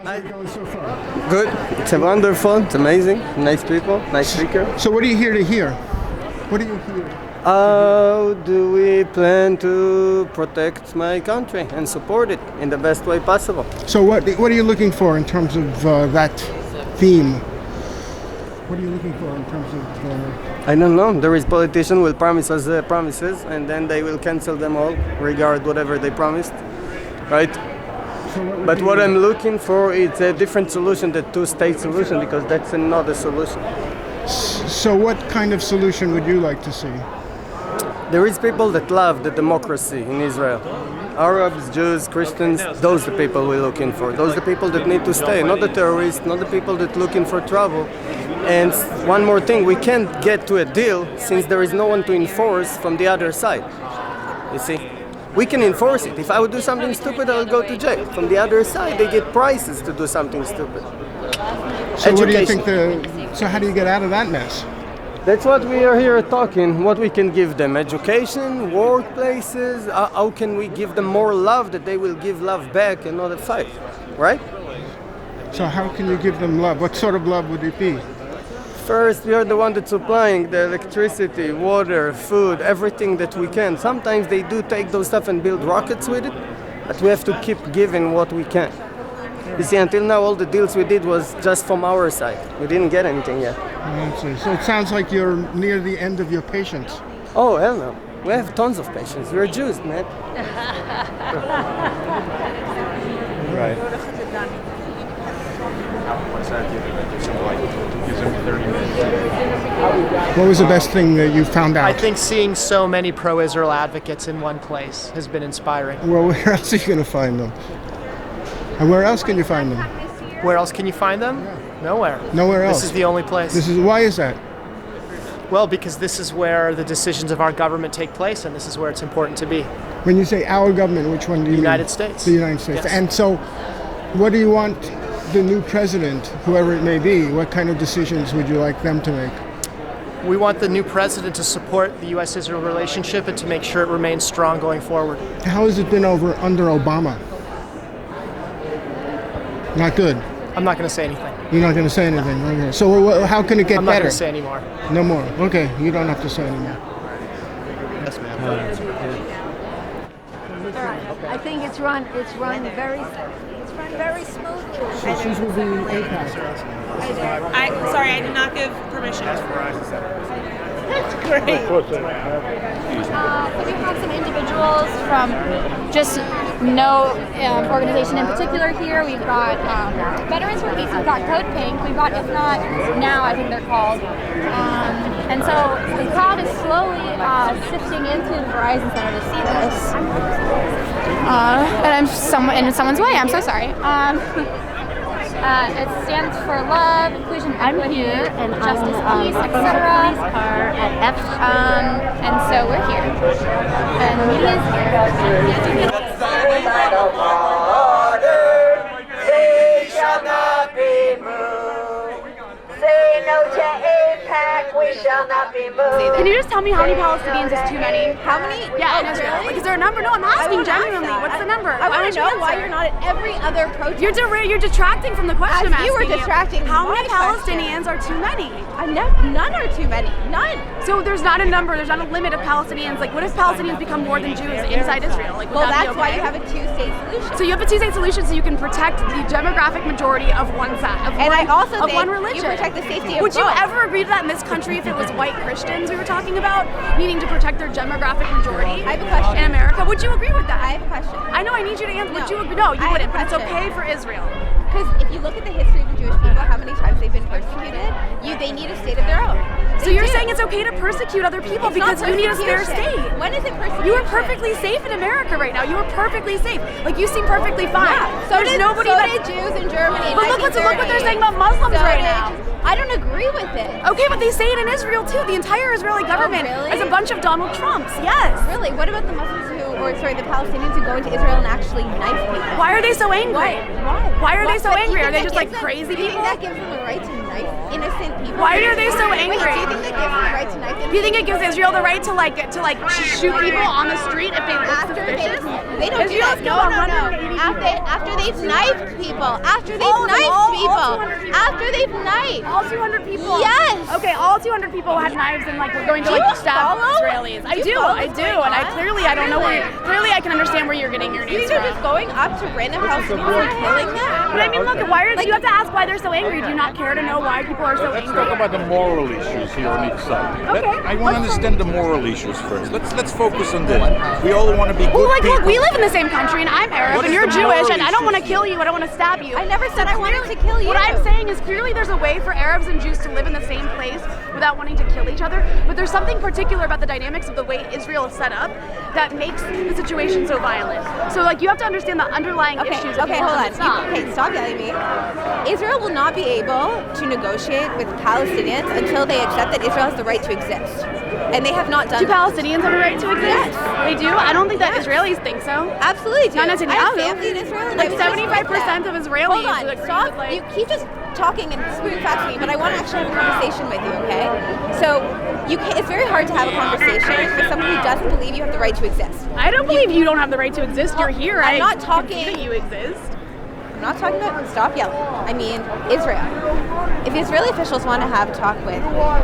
How's it going so far? Good. It's wonderful. It's amazing. Nice people. Nice speaker. So what are you here to hear? What are you here? How do we plan to protect my country and support it in the best way possible? So what are you looking for in terms of that theme? What are you looking for in terms of... I don't know. There is politician will promise us promises and then they will cancel them all, regard whatever they promised, right? But what I'm looking for is a different solution, the two-state solution, because that's another solution. So what kind of solution would you like to see? There is people that love the democracy in Israel. Arabs, Jews, Christians, those are the people we're looking for. Those are the people that need to stay, not the terrorists, not the people that looking for trouble. And one more thing, we can't get to a deal since there is no one to enforce from the other side. You see? We can enforce it. If I would do something stupid, I will go to jail. From the other side, they get prizes to do something stupid. So what do you think so how do you get out of that mess? That's what we are here talking, what we can give them. Education, workplaces, how can we give them more love that they will give love back and not a fight, right? So how can you give them love? What sort of love would it be? First, we are the one that's supplying the electricity, water, food, everything that we can. Sometimes they do take those stuff and build rockets with it, but we have to keep giving what we can. You see, until now, all the deals we did was just from our side. We didn't get anything yet. So it sounds like you're near the end of your patience. Oh, hell no. We have tons of patience. We're Jews, man. Right. What was the best thing that you found out? I think seeing so many pro-Israel advocates in one place has been inspiring. Well, where else are you going to find them? And where else can you find them? Where else can you find them? Nowhere. Nowhere else. This is the only place. Why is that? Well, because this is where the decisions of our government take place, and this is where it's important to be. When you say our government, which one do you mean? The United States. The United States. Yes. And so, what do you want the new president, whoever it may be, what kind of decisions would you like them to make? We want the new president to support the U.S.-Israel relationship and to make sure it remains strong going forward. How has it been under Obama? Not good. I'm not going to say anything. You're not going to say anything. Okay. So how can it get better? I'm not going to say anymore. No more. Okay. You don't have to say anymore. Yes, ma'am. I think it's run very smoothly. She's reviewing AIPAC. Sorry, I did not give permission. That's great. So we have some individuals from just no organization in particular here. We've got Veterans for Peace, we've got Code Pink, we've got If Not Now, I think they're called. And so the crowd is slowly sifting into the Verizon Center to see this. And I'm in someone's way, I'm so sorry. It stands for love, inclusion, equity, and justice, peace, etc. At F. And so we're here. And he is here. Say no to AIPAC, we shall not be moved. Can you just tell me how many Palestinians is too many? How many? Yeah, in Israel. Really? Like, is there a number? No, I'm asking genuinely. What's the number? I want to know why you're not at every other protest. You're detracting from the question I'm asking you were detracting. How many my question. Palestinians are too many? None are too many. None. So there's not a number. There's not a limit of Palestinians. Like, what if Palestinians become more than Jews inside Israel? Like, would Well, that that's be why okay? you have a two-state solution. So you have a two-state solution, so you can protect the demographic majority of one side, of one religion. You protect the safety of Would you both. ever agree to that in this country if it was white Christians we were talking about needing to protect their demographic majority? I have a question. In America, would you agree with that? I have a question. I know. I need you to answer. No. Would you agree? No, you I have wouldn't. a But it's question. okay for Israel. Because if you look at the history of the Jewish people, how many times they've been persecuted, they need a state of their own. So They you're do. saying it's okay to persecute other people It's not because you need a spare persecution. state? When is it persecution? You are perfectly safe in America right now. You are perfectly safe. Like, you seem perfectly fine. Yeah. So There's did, nobody so that. did Jews in Germany. But look what they're saying about Muslims So right did- now. I don't agree with it. Okay, but they say it in Israel too. The entire Israeli government really? is a bunch of Donald Trumps. Yes. Really? What about the Muslims who the Palestinians who go into Israel and actually knife people. Why are they so angry? Why? Why are they so But do you angry? Are think they that just like gives them- crazy do you people? think that gives them the right to knife innocent people? Why are they so Wait, angry? do you think that gives them the right to knife innocent Do you think it gives people? Israel the right to shoot people on the street if they look suspicious? They don't do that. No. After they've knifed people. After they've knifed people. After they've knifed. All 200 people. Yes. Okay, all 200 people had knives and like were going to Do like you stab follow? Israelis. I Do you do, follow I what's do, going and I on? clearly I don't know where. Clearly, I can understand where you're getting your You news think they're from. just going up to random Palestinians and killing them? But I mean, look, why are you have to ask why they're so angry? Do you not care to know why people are so Let's angry? talk about the moral issues here on each side. Okay. I want to understand the moral issues first. Let's focus on this. We all want to be good Well, like, people. look, we live in the same country, and I'm Arab, What and is you're the Jewish, moral and I don't want to issues kill you. I don't want to stab you. I never said I wanted to kill you. What I'm saying is clearly there's a way for Arabs and Jews to live in the same place without wanting to kill each other. But there's something particular about the dynamics of the way Israel is set up that makes the situation so violent. So, like, you have to understand the underlying issues. if you Hold want on. to stop. Stop yelling at me. Israel will not be able to negotiate with Palestinians until they accept that Israel has the right to exist. And they have not done Do that. Palestinians have a right to exist? Yes. They do? I don't think that Israelis think so. Absolutely do. Not I have Netanyahu. family in Israel. And Like I would just 75% them. of Israelis Hold on, agree stop. with, like- You keep just talking and spewing facts to me, but I want to actually have a conversation with you, okay? So it's very hard to have a conversation with someone who doesn't believe you have the right to exist. I don't believe you don't have the right to exist. You're here. I'm not I talking- can see that you exist. I'm not talking about, stop yelling. I mean, Israel. If Israeli officials want to have a talk with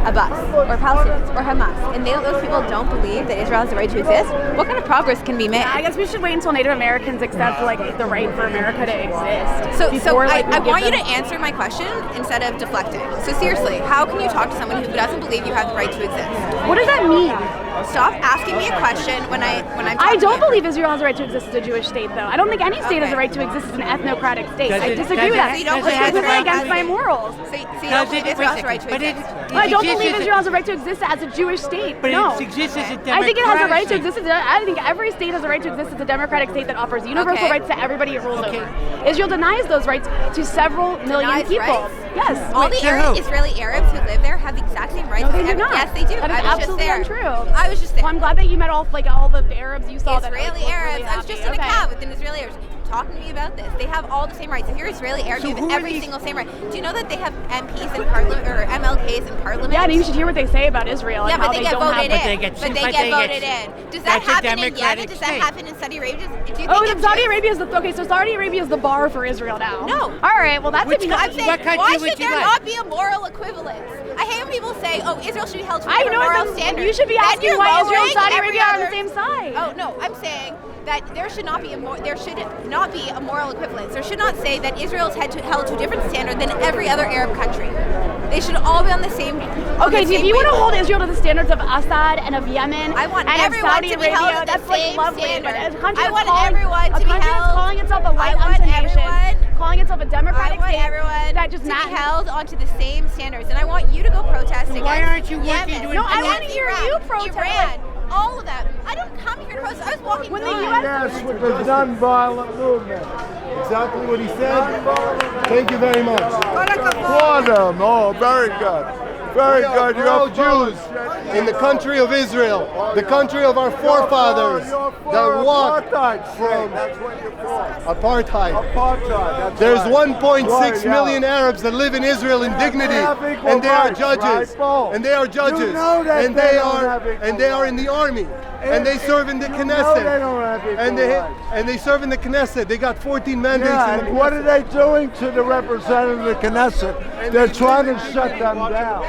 Abbas or Palestinians or Hamas, and those people don't believe that Israel has the right to exist, what kind of progress can be made? I guess we should wait until Native Americans accept like the right for America to exist. So before, I we give want you them- to answer my question instead of deflecting. So seriously, how can you talk to someone who doesn't believe you have the right to exist? What does that mean? Stop asking me a question when I'm I talking don't to you. believe Israel has the right to exist as a Jewish state, though. I don't think any state has the right to exist as an ethnocratic state. I disagree with that. So you don't It's believe completely Israel against has- my morals. So you don't believe Israel has the right to exist? I don't believe Israel has a right to exist as a Jewish state. No. it exists as a I think it has a right to democratic exist. I think every state has a right to exist as a democratic state that offers universal Okay. rights to everybody it rules over. Israel denies those rights to several million Denies people. rights? Yes. All the Israeli Arabs who live there have the exact same rights. No, they as do every- not. Yes, they do. That is I was just absolutely there. untrue. I was just there. Well, I'm glad that you met all the Arabs you saw. Israeli that looked Arabs. really I was just in happy. a cab with an Israeli Arabs talking to me about this. They have all the same rights. If you're Israeli Arab, you have every single same right. Do you know that they have MPs in parliament or MLKs in parliament? Yeah, and you should hear what they say about Israel. Yeah, and but how they they get don't voted have, in. But they get voted in. Does that That's a happen in Yemen? democratic Does that state. happen in Saudi Arabia? Do you think Oh, if Saudi you- Arabia is Saudi Arabia is the bar for Israel now. No. All right. Well, that's Which it. I'm saying, What country why would should you there like? not be a moral equivalence? I hate when people say, "Oh, Israel should be held to a I different know moral it. standard." You should be Then asking you're why Israel and lowering Saudi every Arabia are on the other- same side. Oh no, I'm saying that there should not be a moral equivalence. There should not say that Israel is held to a different standard than every other Arab country. They should all be on the same. Okay, if you want to hold Israel to the standards of Assad and of Yemen I want and of everyone Saudi to be held Arabia, to the that's like same lovely. standard. But a country I that's want calling, everyone to a be country that's held- calling itself a I white want unto nation, everyone- calling itself a democratic I want state everyone that just to be matters. held onto the same standards, and I want you to go protest against Why aren't you working Yemen, to No, I against want to hear Iraq, you protest. Iran, all of them. I don't come here to protest. I was walking When the by. US Yes, with the non-violent movement. Exactly what he said. Thank you very much. Quantum. Oh, very good. Very good. We're all Jews in the country of Israel, the country of our forefathers that walked from That's what you're for. apartheid. Apartheid. That's There's right. 1.6 Right, yeah. million Arabs that live in Israel in dignity, have equal and they are rights, judges, right, Paul? and they are judges, You know that and they they don't are have equal and they are in the army, and they serve in the You know Knesset, they don't have equal and rights. they serve in the Knesset. They got 14 mandates. Yeah, in the and what are they doing to the representative of the Knesset? They're trying to shut them down.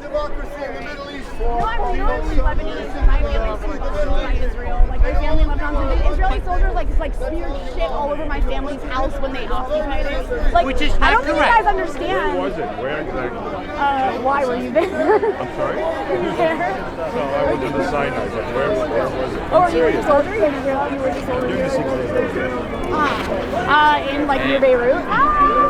democracy in the Middle East. No, I'm Lebanese. My family's from Israel. Like my family in Lebanon, and the Israeli soldiers like smeared shit all over my family's house when they occupied it. Like, Which is I not don't think you correct. guys understand. Where was it? Where exactly? Why were you there? I'm sorry? Were you there? No, I was in the Sinai, but where was it? Oh, were you a soldier? You didn't realize you were a soldier. During the 60s. In like near Beirut,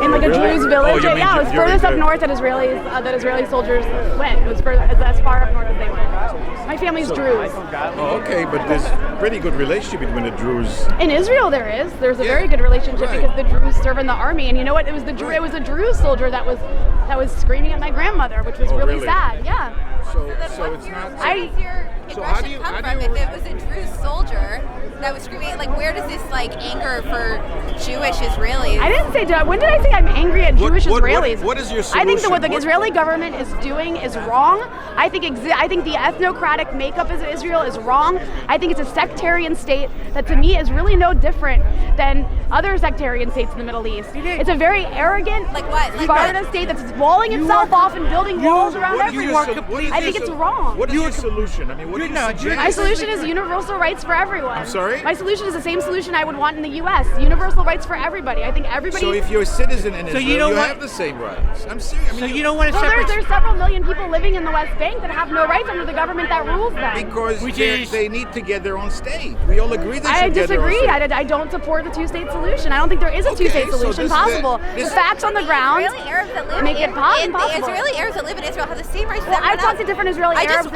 in like a Really? Druze village. Oh, you mean Yeah, it was during furthest up the- north that Israeli soldiers went. It was as far up north as they went. My family's Druze. Oh, okay, but there's pretty good relationship between the Druze. In Israel, there's a Yeah. very good relationship Right. because the Druze serve in the army, and you know what? It was a Druze soldier that was that was screaming at my grandmother, which was really sad. Yeah. So it's not. So how do you come from? If it was a Druze soldier that was screaming, like, where does this like anger for Jewish Israelis? I didn't say. When did I say I'm angry at Jewish Israelis? What is your solution? I think that what the Israeli government is doing is wrong. I think the ethnocratic makeup of Israel is wrong. I think it's a sectarian state that to me is really no different than other sectarian states in the Middle East. It's a very arrogant, Sparta state that's walling itself off and building walls around everyone. I think it's wrong. What is your solution? I mean, what do you suggest? My solution is universal rights for everyone. I'm sorry? My solution is the same solution I would want in the U.S. Universal rights for everybody. I think everybody. So if you're a citizen in Israel, you have the same rights. I'm serious. I mean, you don't want to separate. There's several million people living in the West Bank that have no rights under the government that rules them. Because they need to get their own state. We all agree they should get their own state. I disagree. I don't support the two-state solution. I don't think there is a two-state solution possible. The facts on the ground make it impossible. The Israeli Arabs that live in Israel have the same rights. I've talked to different Israeli Arabs.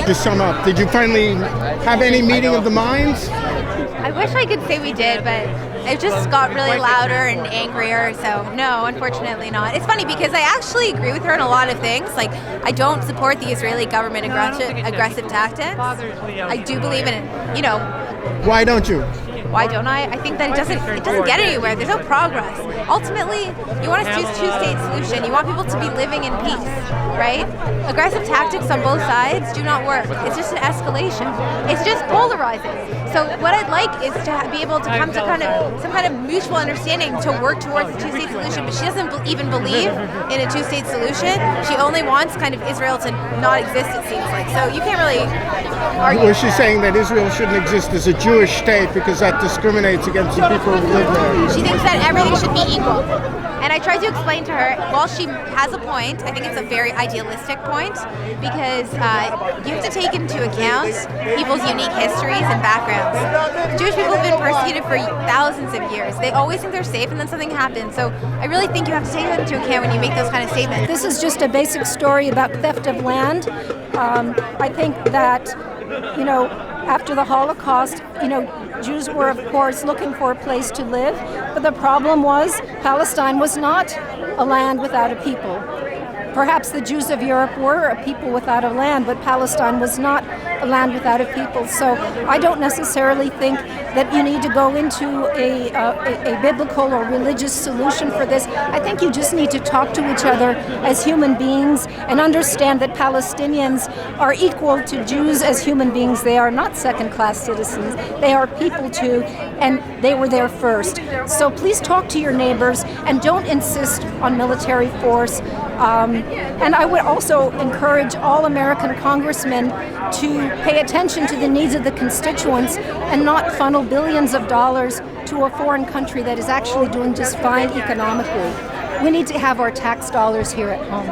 To sum up, did you finally have any meeting of the minds? I wish I could say we did, but it just got really louder and angrier. So no, unfortunately not. It's funny because I actually agree with her on a lot of things. Like, I don't support the Israeli government aggressive tactics. I do believe in it. Why don't you? Why don't I? I think that it doesn't get anywhere. There's no progress. Ultimately, you want a two-state solution. You want people to be living in peace, right? Aggressive tactics on both sides do not work. It's just an escalation. It's just polarizing. So what I'd like is to be able to come to some kind of mutual understanding to work towards a two-state solution. But she doesn't even believe in a two-state solution. She only wants kind of Israel to not exist, it seems like. So you can't really argue. Was she saying that Israel shouldn't exist as a Jewish state because that discriminates against the people who live there? She thinks that everything should be equal. And I tried to explain to her, while she has a point, I think it's a very idealistic point, because you have to take into account people's unique histories and backgrounds. Jewish people have been persecuted for thousands of years. They always think they're safe and then something happens. So I really think you have to take that into account when you make those kind of statements. This is just a basic story about theft of land. I think that, after the Holocaust, Jews were, of course, looking for a place to live, but the problem was Palestine was not a land without a people. Perhaps the Jews of Europe were a people without a land, but Palestine was not a land without a people. So I don't necessarily think that you need to go into a biblical or religious solution for this. I think you just need to talk to each other as human beings and understand that Palestinians are equal to Jews as human beings. They are not second-class citizens. They are people too, and they were there first. So please talk to your neighbors and don't insist on military force. And I would also encourage all American congressmen to pay attention to the needs of the constituents and not funnel billions of dollars to a foreign country that is actually doing just fine economically. We need to have our tax dollars here at home.